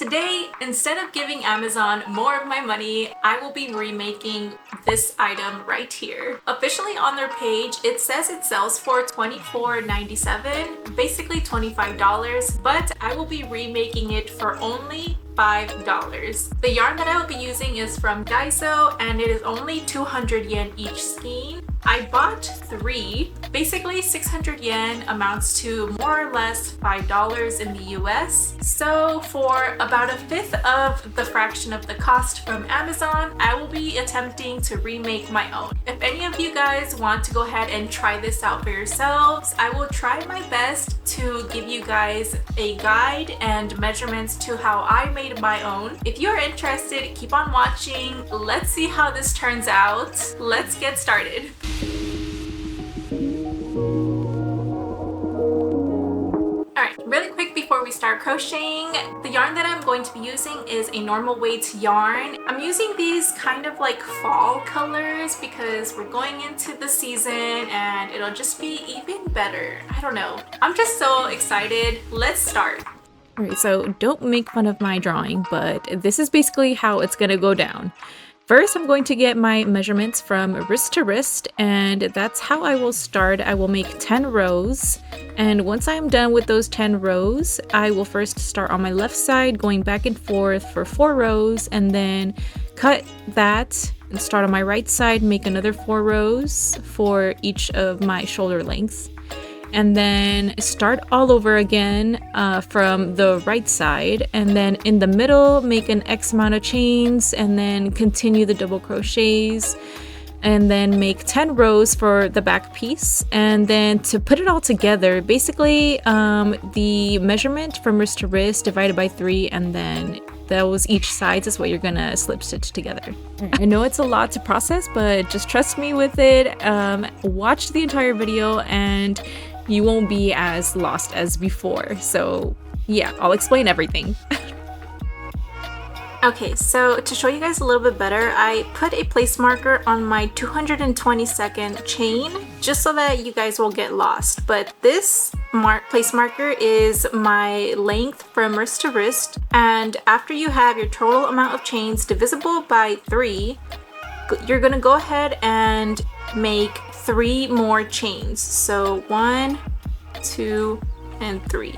Today, instead of giving Amazon more of my money, I will be remaking this item right here. Officially on their page, it says it sells for $24.97, basically $25, but I will be remaking it for only $5. The yarn that I will be using is from Daiso and it is only 200 yen each skein. I bought 3. Basically 600 yen amounts to more or less $5 in the US. So for about 1/5 of the fraction of the cost from Amazon, I will be attempting to remake my own. If any of you guys want to go ahead and try this out for yourselves, I will try my best to give you guys a guide and measurements to how I made my own. If you're interested, keep on watching. Let's see how this turns out. Let's get started. Alright, really quick before we start crocheting, the yarn that I'm going to be using is a normal weight yarn. I'm using these kind of like fall colors because we're going into the season and it'll just be even better. I don't know. I'm just so excited. Let's start. Alright, so don't make fun of my drawing, but this is basically how it's gonna go down. First, I'm going to get my measurements from wrist to wrist, and that's how I will start. I will make 10 rows, and once I'm done with those 10 rows, I will first start on my left side, going back and forth for 4 rows, and then cut that and start on my right side, make another 4 rows for each of my shoulder lengths. And then start all over again from the right side, and then in the middle make an X amount of chains, and then continue the double crochets, and then make 10 rows for the back piece. And then to put it all together, basically the measurement from wrist to wrist divided by 3, and then those each sides is what you're gonna slip stitch together. I know it's a lot to process, but just trust me with it. Watch the entire video and you won't be as lost as before. So yeah, I'll explain everything. Okay, so to show you guys a little bit better, I put a place marker on my 222nd chain just so that you guys will get lost. But this place marker is my length from wrist to wrist, and after you have your total amount of chains divisible by 3, you're gonna go ahead and make 3 more chains. So 1, 2, and 3.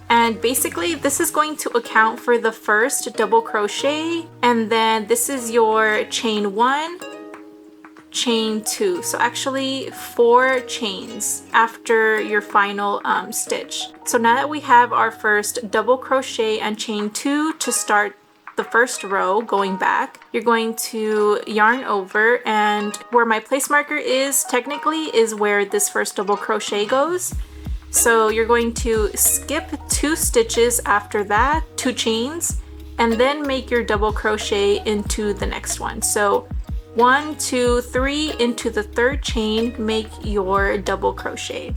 And basically this is going to account for the first double crochet, and then this is your chain 1, chain 2. So actually 4 chains after your final stitch. So now that we have our first double crochet and chain 2 to start the first row going back, you're going to yarn over, and where my place marker is technically is where this first double crochet goes. So you're going to skip 2 stitches after that, 2 chains, and then make your double crochet into the next one. So 1, 2, 3 into the 3rd chain, make your double crochet.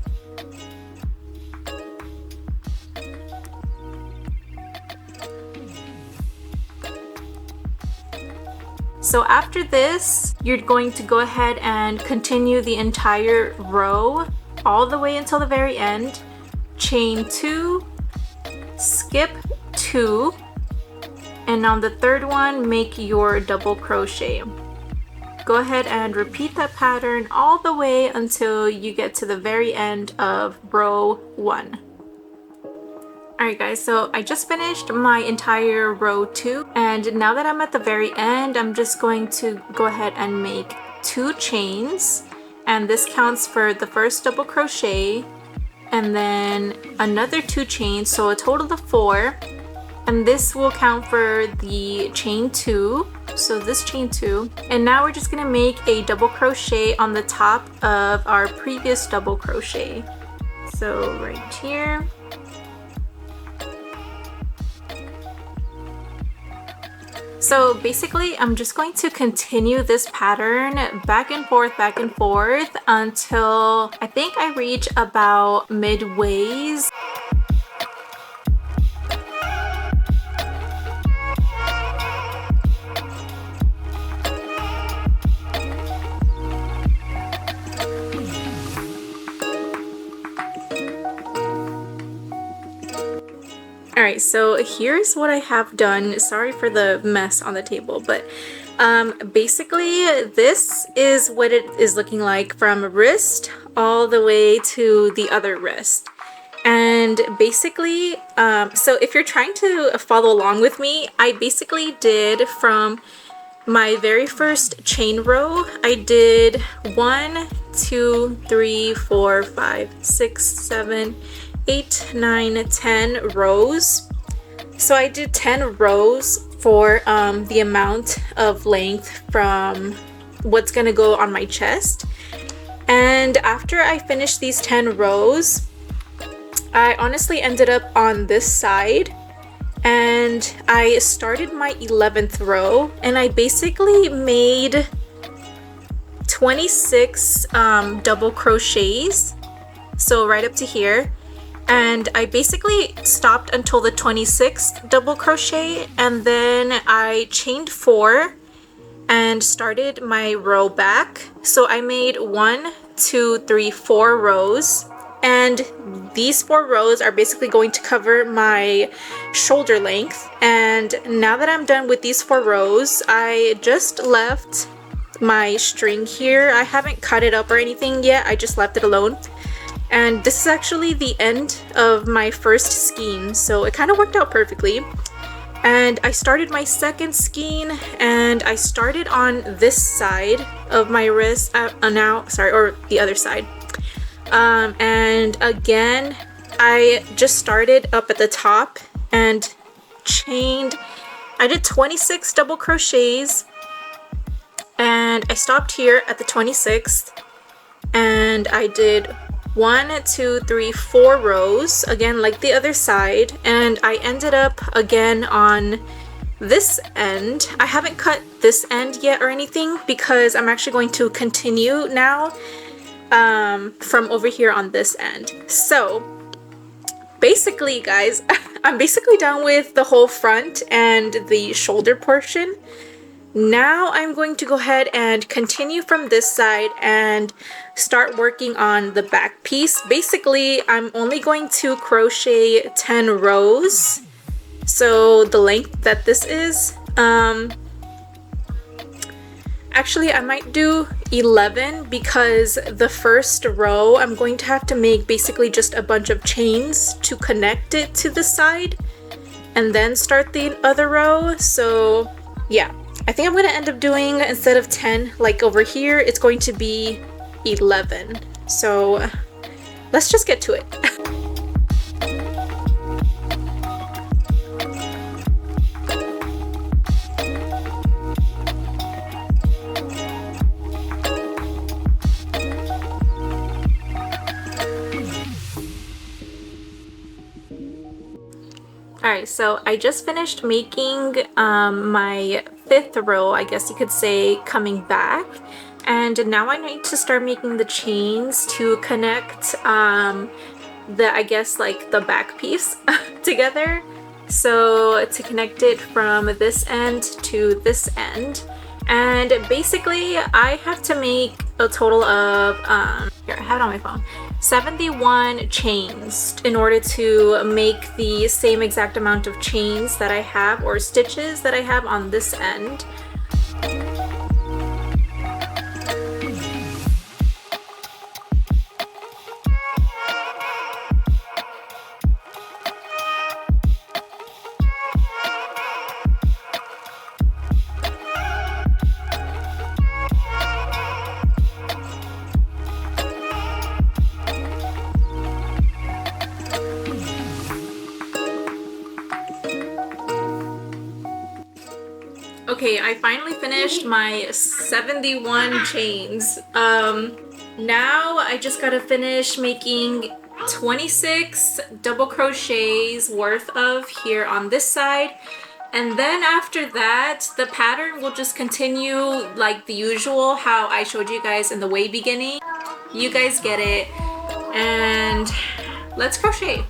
So after this, you're going to go ahead and continue the entire row all the way until the very end. Chain 2, skip 2, and on the 3rd one, make your double crochet. Go ahead and repeat that pattern all the way until you get to the very end of row 1. Alright guys, so I just finished my entire row 2, and now that I'm at the very end, I'm just going to go ahead and make 2 chains, and this counts for the first double crochet, and then another 2 chains, so a total of 4, and this will count for the chain 2, so this chain 2, and now we're just going to make a double crochet on the top of our previous double crochet. So right here. So basically, I'm just going to continue this pattern back and forth until I think I reach about midways. Alright, so here's what I have done. Sorry for the mess on the table, but basically this is what it is looking like from wrist all the way to the other wrist. And basically, so if you're trying to follow along with me, I basically did from my very first chain row, I did 1, 2, 3, 4, 5, 6, 7, 8, 9, 10 rows. So I did 10 rows for the amount of length from what's gonna go on my chest. And after I finished these 10 rows, I honestly ended up on this side and I started my 11th row and I basically made 26 double crochets, so right up to here. And I basically stopped until the 26th double crochet, and then I chained 4 and started my row back. So I made 1, 2, 3, 4 rows, and these 4 rows are basically going to cover my shoulder length. And now that I'm done with these 4 rows, I just left my string here. I haven't cut it up or anything yet, I just left it alone. And this is actually the end of my first skein, so it kind of worked out perfectly. And I started my second skein, and I started on this side of my wrist, or the other side. And again, I just started up at the top and chained. I did 26 double crochets, and I stopped here at the 26th, and I did 1, 2, 3, 4 rows, again like the other side, and I ended up again on this end. I haven't cut this end yet or anything because I'm actually going to continue now from over here on this end. So basically, guys, I'm basically done with the whole front and the shoulder portion. Now I'm going to go ahead and continue from this side and start working on the back piece. Basically, I'm only going to crochet 10 rows, so the length that this is. Actually, I might do 11 because the first row I'm going to have to make basically just a bunch of chains to connect it to the side and then start the other row. So yeah, I think I'm going to end up doing, instead of 10 like over here, it's going to be 11. So let's just get to it. Alright, so I just finished making my 5th row, I guess you could say, coming back. And now I need to start making the chains to connect I guess like the back piece together. So to connect it from this end to this end. And basically I have to make a total of, here I have it on my phone, 71 chains in order to make the same exact amount of chains that I have, or stitches that I have on this end. Okay, I finally finished my 71 chains. Now I just gotta finish making 26 double crochets worth of here on this side. And then after that, the pattern will just continue like the usual, how I showed you guys in the way beginning. You guys get it. And let's crochet.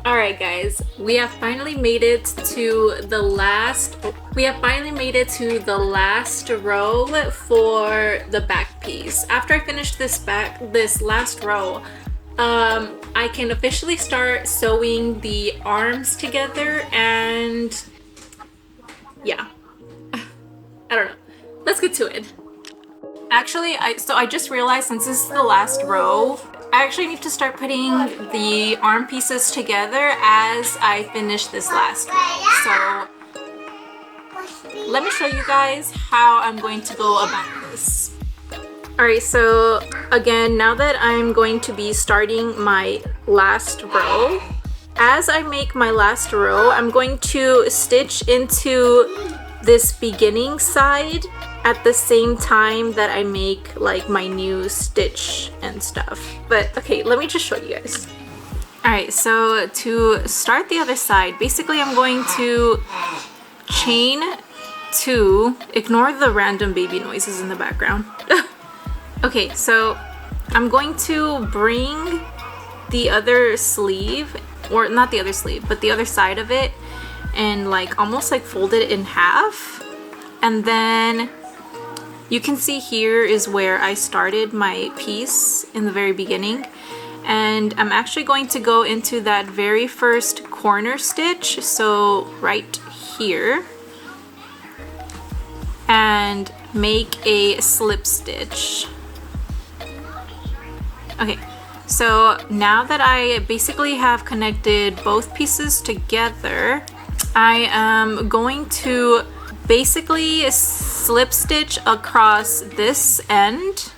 Alright guys, we have finally made it to the last row for the back piece. After I finish this last row, I can officially start sewing the arms together, and yeah. I don't know. Let's get to it. Actually, I just realized, since this is the last row, I actually need to start putting the arm pieces together as I finish this last row. So let me show you guys how I'm going to go about this. Alright, so again, now that I'm going to be starting my last row, as I make my last row, I'm going to stitch into this beginning side at the same time that I make like my new stitch and stuff. But okay, let me just show you guys. Alright, so to start the other side, basically I'm going to chain 2, ignore the random baby noises in the background. Okay, so I'm going to bring the other sleeve, or not the other sleeve, but the other side of it, and like almost like fold it in half. And then you can see here is where I started my piece in the very beginning, and I'm actually going to go into that very first corner stitch, so right here, and make a slip stitch. Okay, so now that I basically have connected both pieces together, I am going to basically slip stitch across this end,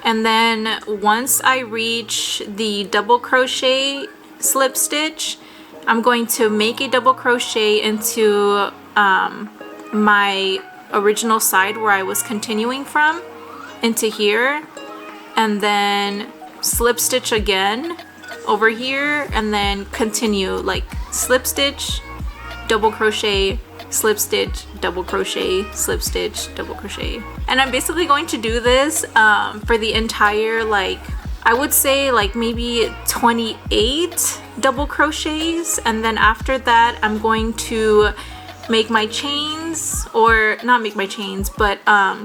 and then once I reach the double crochet slip stitch, I'm going to make a double crochet into my original side where I was continuing from, into here, and then slip stitch again over here, and then continue like slip stitch, double crochet, slip stitch, double crochet, slip stitch, double crochet. And I'm basically going to do this for the entire, like, I would say like maybe 28 double crochets, and then after that I'm going to make my chains, or not make my chains, but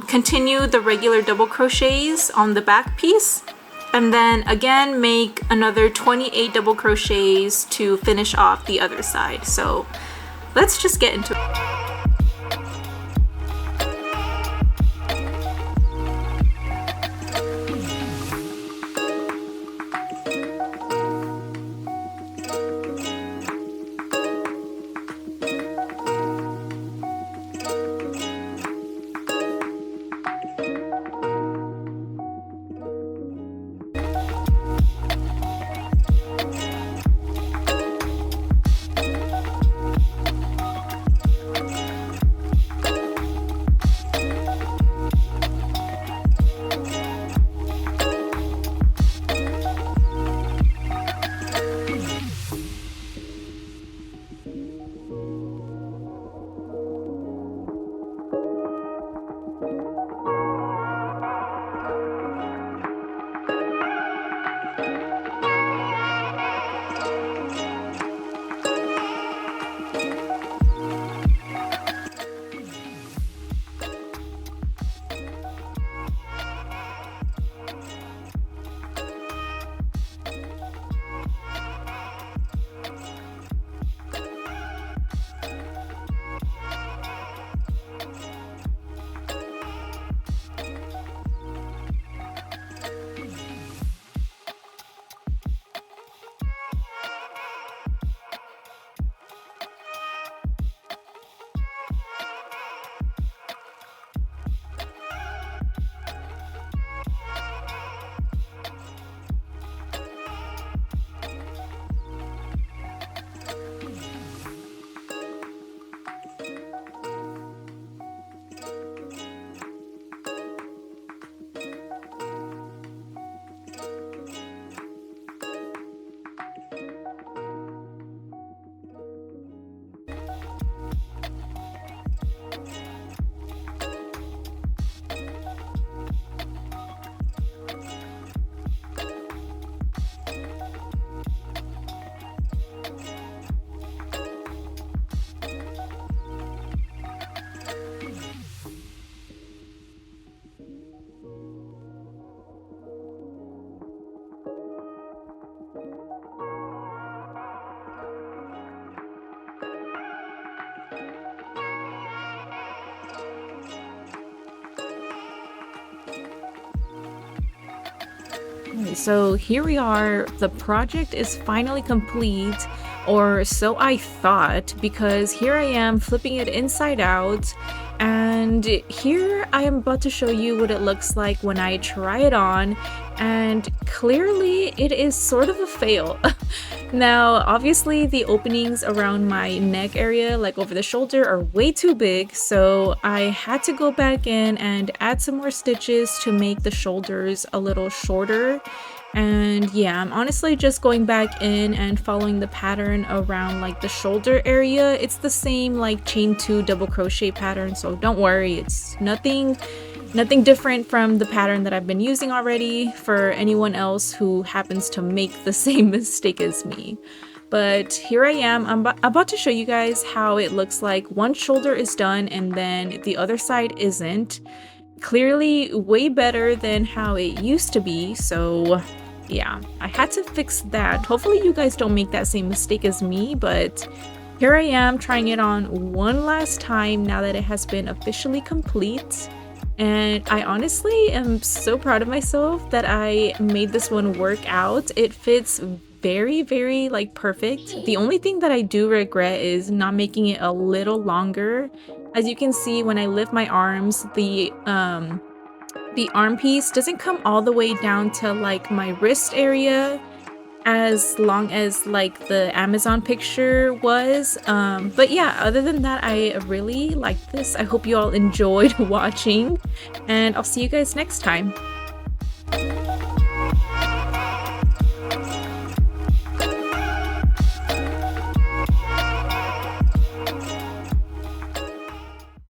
continue the regular double crochets on the back piece, and then again make another 28 double crochets to finish off the other side. So let's just get into it. so here we are. The project is finally complete, or so I thought, because here I am flipping it inside out, and here I am about to show you what it looks like when I try it on, and clearly it is sort of a fail. Now, obviously the openings around my neck area, like over the shoulder, are way too big, so I had to go back in and add some more stitches to make the shoulders a little shorter. And yeah, I'm honestly just going back in and following the pattern around like the shoulder area. It's the same like chain 2 double crochet pattern, so don't worry, it's nothing different from the pattern that I've been using already for anyone else who happens to make the same mistake as me. But here I am, I'm about to show you guys how it looks like one shoulder is done and then the other side isn't. Clearly way better than how it used to be, so yeah, I had to fix that. Hopefully you guys don't make that same mistake as me, but here I am trying it on one last time now that it has been officially complete. And I honestly am so proud of myself that I made this one work out. It fits very, very like perfect. The only thing that I do regret is not making it a little longer. As you can see, when I lift my arms, the arm piece doesn't come all the way down to like my wrist area as long as like the Amazon picture was. But yeah, other than that, I really like this. I hope you all enjoyed watching, and I'll see you guys next time.